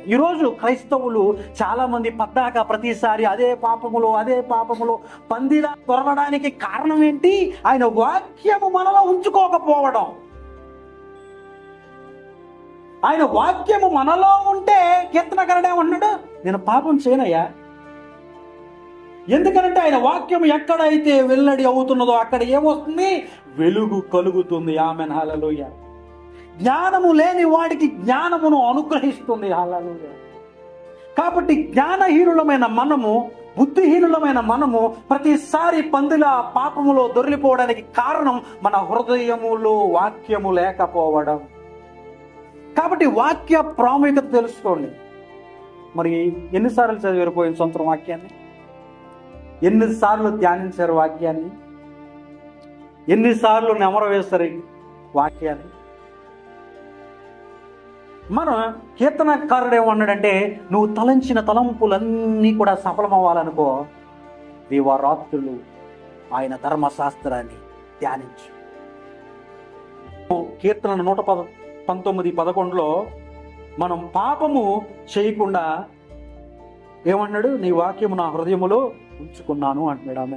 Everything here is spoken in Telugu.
ఈరోజు క్రైస్తవులు చాలామంది పద్దాక ప్రతిసారి అదే పాపములో పందిలా దొరకడానికి కారణం ఏంటి? ఆయన వాక్యము మనలో ఉంచుకోకపోవడం. ఆయన వాక్యము మనలో ఉంటే కీర్తనకారుడు ఏమన్నాడు? నేను పాపం చేయనయ్యా. ఎందుకనంటే ఆయన వాక్యం ఎక్కడైతే వెల్లడి అవుతున్నదో అక్కడ ఏమొస్తుంది? వెలుగు కలుగుతుంది. ఆమెన్, హల్లెలూయా. జ్ఞానము లేని వాడికి జ్ఞానమును అనుగ్రహిస్తుంది. హల్లెలూయా. కాబట్టి జ్ఞానహీనులమైన మనము, బుద్ధిహీనులమైన మనము ప్రతిసారి పందిల పాపములో దొరికిపోవడానికి కారణం మన హృదయములో వాక్యము లేకపోవడం. కాబట్టి వాక్య ప్రాముఖ్యత తెలుసుకోండి. మరి ఎన్నిసార్లు చదివిపోయిన సొంత వాక్యాన్ని? ఎన్నిసార్లు ధ్యానించారు వాక్యాన్ని? ఎన్నిసార్లు నెమరు వేస్తారు వాక్యాన్ని? మన కీర్తనకారుడు ఏమన్నాడంటే, నువ్వు తలంచిన తలంపులన్నీ కూడా సఫలమవ్వాలనుకో, దివారాత్రులు ఆయన ధర్మశాస్త్రాన్ని ధ్యానించు. కీర్తన 119:11 మనం పాపము చేయకుండా ఏమన్నాడు? నీ వాక్యము నా హృదయములో ఉంచుకున్నాను అంటున్నాడు. ఆమె